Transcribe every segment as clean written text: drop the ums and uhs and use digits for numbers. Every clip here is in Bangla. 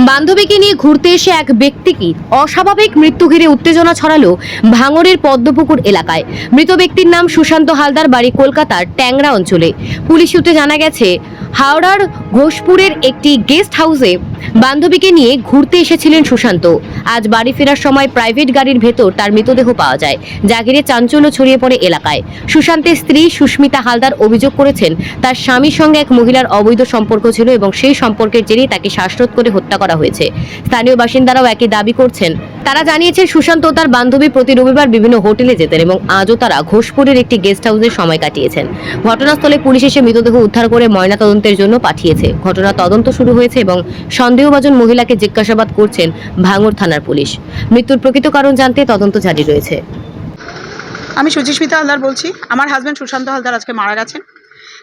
বান্ধবীকে নিয়ে ঘুরতে এসে এক ব্যক্তিকে অস্বাভাবিক মৃত্যু ঘিরে উত্তেজনা ছড়ালো ভাঙড়ের পদ্মপুকুর এলাকায়। মৃত ব্যক্তির নাম সুশান্ত হালদার, বাড়ি কলকাতার ট্যাংরা অঞ্চলে। পুলিশ সূত্রে জানা গেছে, হাওড়ার ঘোষপুরের একটি গেস্ট হাউসে বান্ধবীকে নিয়ে ঘুরতে এসেছিলেন সুশান্ত। আজ বাড়ি ফেরার সময় প্রাইভেট গাড়ির ভেতর তার মৃতদেহ পাওয়া যায়, যা ঘিরে চাঞ্চল্য ছড়িয়ে পড়ে এলাকায়। সুশান্তের স্ত্রী সুস্মিতা হালদার অভিযোগ করেছেন, তার স্বামীর সঙ্গে এক মহিলার অবৈধ সম্পর্ক ছিল এবং সেই সম্পর্কের জেরেই তাকে শ্বাসরোধ করে হত্যা করা হয়েছে। স্থানীয় বাসিন্দারাও একই দাবি করছেন। তারা জানিয়েছেন, সুশান্ত ও তার বান্ধবী প্রতি রবিবার বিভিন্ন হোটেলে যেতেন এবং আজও তারা ঘোষপুরের একটি গেস্ট হাউসে সময় কাটিয়েছেন। ঘটনাস্থলে পুলিশ এসে মৃতদেহ উদ্ধার করে ময়নাতদন্তের জন্য পাঠিয়েছে। ঘটনার তদন্ত শুরু হয়েছে এবং সন্দেহভাজন মহিলাকে জিজ্ঞাসাবাদ করছেন ভাঙড় থানার পুলিশ। মৃত্যুর প্রকৃত কারণ জানতে তদন্ত জারি রয়েছে। আমি সুস্মিতা হালদার বলছি। আমার হাজব্যান্ড সুশান্ত হালদার আজকে মারা গেছেন।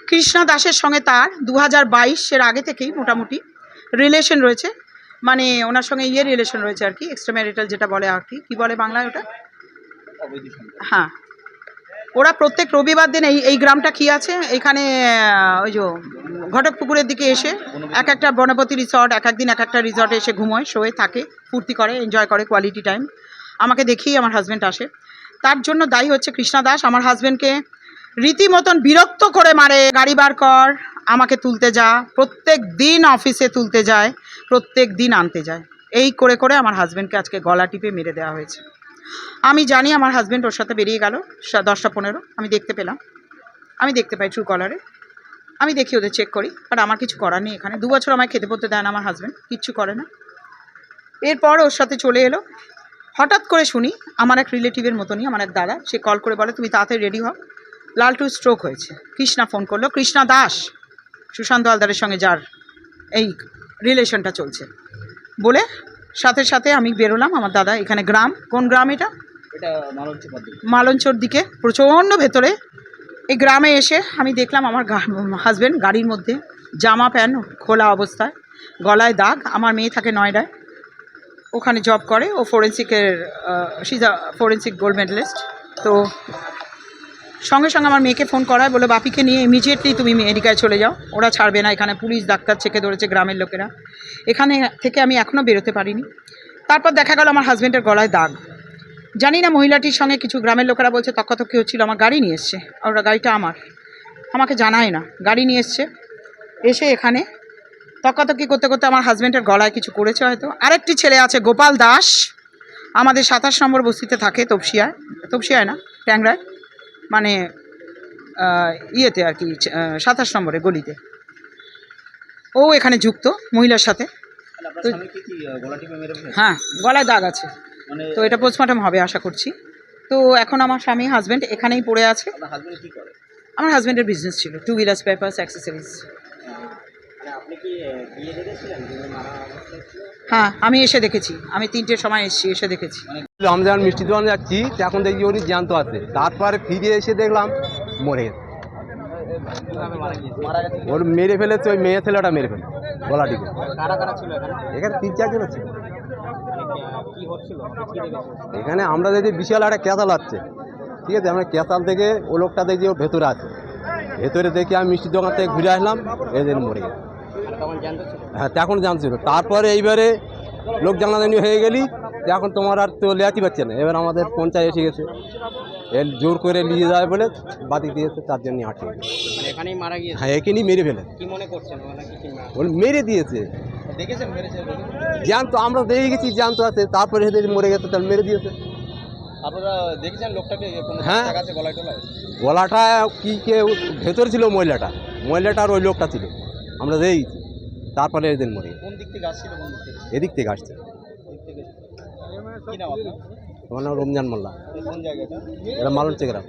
কৃষ্ণা দাসের সঙ্গে তার 2022-এর আগে থেকেই মোটামুটি রিলেশন রয়েছে, মানে ওনার সঙ্গে রিলেশন রয়েছে আর কি, এক্সট্রা ম্যারিটাল যেটা বলে আর কি, কী বলে বাংলায় ওটা? হ্যাঁ, ওরা প্রত্যেক রবিবার দিন এই গ্রামটা কী আছে এখানে, ওই যে ঘটকপুকুরের দিকে এসে এক একটা বনপতি রিসর্ট, এক একদিন এক একটা রিসর্টে এসে ঘুমোয়, শোয়ে থাকে, ফুর্তি করে, এনজয় করে, কোয়ালিটি টাইম। আমাকে দেখেই আমার হাজব্যান্ড আসে। তার জন্য দায়ী হচ্ছে কৃষ্ণা দাস। আমার হাজব্যান্ডকে রীতিমতন বিরক্ত করে মারে, গাড়ি বার কর, আমাকে তুলতে যা, প্রত্যেক দিন অফিসে তুলতে যায়, প্রত্যেক দিন আনতে যায়। এই করে করে আমার হাজব্যান্ডকে আজকে গলা টিপে মেরে দেওয়া হয়েছে। আমি জানি আমার হাজব্যান্ড ওর সাথে বেরিয়ে গেল 10টা-15, আমি দেখতে পেলাম, আমি দেখতে পাই ট্রু কলারে, আমি দেখি ওদের চেক করি, বাট আমার কিছু করার নেই এখানে। 2 বছর আমায় খেতে পড়তে দেয় না আমার হাজব্যান্ড, কিচ্ছু করে না। এরপর ওর সাথে চলে এলো। হঠাৎ করে শুনি আমার এক রিলেটিভের মতনই, আমার এক দাদা, সে কল করে বলে, তুমি তাড়াতাড়ি রেডি হও, লালটু স্ট্রোক হয়েছে। কৃষ্ণা ফোন করলো, কৃষ্ণা দাস সুশান্ত হালদারের সঙ্গে যার এই রিলেশনটা চলছে বলে, সাথে সাথে আমি বেরোলাম। আমার দাদা এখানে গ্রাম, কোন গ্রাম এটা মালঞ্চর দিকে, প্রচণ্ড ভেতরে। এই গ্রামে এসে আমি দেখলাম আমার হাজব্যান্ড গাড়ির মধ্যে, জামা প্যান্ট খোলা অবস্থায়, গলায় দাগ। আমার মেয়ে থাকে নয়ডায়, ওখানে জব করে, ও ফরেন্সিকের ফরেন্সিক গোল্ড মেডেলিস্ট। তো সঙ্গে সঙ্গে আমার মেয়েকে ফোন করায়, বলে বাপিকে নিয়ে ইমিডিয়েটলি তুমি মেডিকেলে চলে যাও, ওরা ছাড়বে না, এখানে পুলিশ ডাক্তার চেকে ধরেছে, গ্রামের লোকেরা। এখানে থেকে আমি এখনও বেরোতে পারিনি। তারপর দেখা গেল আমার হাজব্যান্ডের গলায় দাগ। জানি না মহিলাটির সঙ্গে কিছু গ্রামের লোকেরা বলছে তর্কাতর্কি হচ্ছিল, আমার গাড়ি নিয়ে এসছে, ওরা গাড়িটা আমাকে জানায় না, গাড়ি নিয়ে এসে এখানে তর্কাতর্কি করতে করতে আমার হাজব্যান্ডের গলায় কিছু করেছে হয়তো। আরেকটি ছেলে আছে গোপাল দাস, আমাদের 27 নম্বর বস্তিতে থাকে, তপসিয়ায় না, ট্যাংরায়, মানে ইয়েতে আর কি, 27 নম্বরে গলিতে। ও এখানে যুক্ত মহিলার সাথে। হ্যাঁ, গলায় দাগ আছে, তো এটা পোস্টমর্টম হবে আশা করছি। তো এখন আমার স্বামী হাজব্যান্ড এখানেই পড়ে আছে। আমার হাজব্যান্ডের বিজনেস ছিল, 2 হুইলার্স, পেপারস, অ্যাক্সেসরিজ। হ্যাঁ, আমি এসে দেখেছি, আমি 3টের সময় এসে দেখেছি। আমি যখন মিষ্টি দোকানে যাচ্ছি তখন দেখি উনি জ্যান্ত আছে, তারপরে ফিরে এসে দেখলাম মরে গেছে। ওর মেরে ফেলেছে, ওই মেয়ে ছেলেটা মেরে ফেলে গলাটিকে। এখানে 3-4 জন আছে এখানে। আমরা যদি বিশাল একটা ক্যাসাল আছে, ঠিক আছে, আমরা ক্যাসাল থেকে ও লোকটা দেখি ও ভেতরে আছে, ভেতরে দেখি আমি মিষ্টির দোকান থেকে ঘুরে আসলাম, এদের মরে গেছে। হ্যাঁ, তখন জানছিল। তারপরে এইবারে লোক জানাজানি হয়ে গেলি, এখন তোমার আর তো লেয়াতি পাচ্ছে না। এবার আমাদের পঞ্চায়েত এসে গেছে, এর জোর করে নিয়ে যায় বলে বাদি দিয়েছে, তার জন্য আটকে গেছে। হ্যাঁ, এখানেই মেরে ফেলে, মেরে দিয়েছে। জ্যান্ত আমরা দেখে গেছি, জ্যান্ত আছে, তারপরে এদের মরে গেছে, তাহলে মেরে দিয়েছে। আপনারা দেখেছেন লোকটাকে? হ্যাঁ, গলাটা কি কে ভেতরে ছিল, মহিলাটার ওই লোকটা ছিল, আমরা দেখেছি। তারপরে এদের মরে গেছে। কোন দিক থেকে আসছিল? এদিক থেকে আসছে। আমার নাম রমজান মোল্লা। কোন জায়গাটা? এটা মালঞ্চ গ্রাম।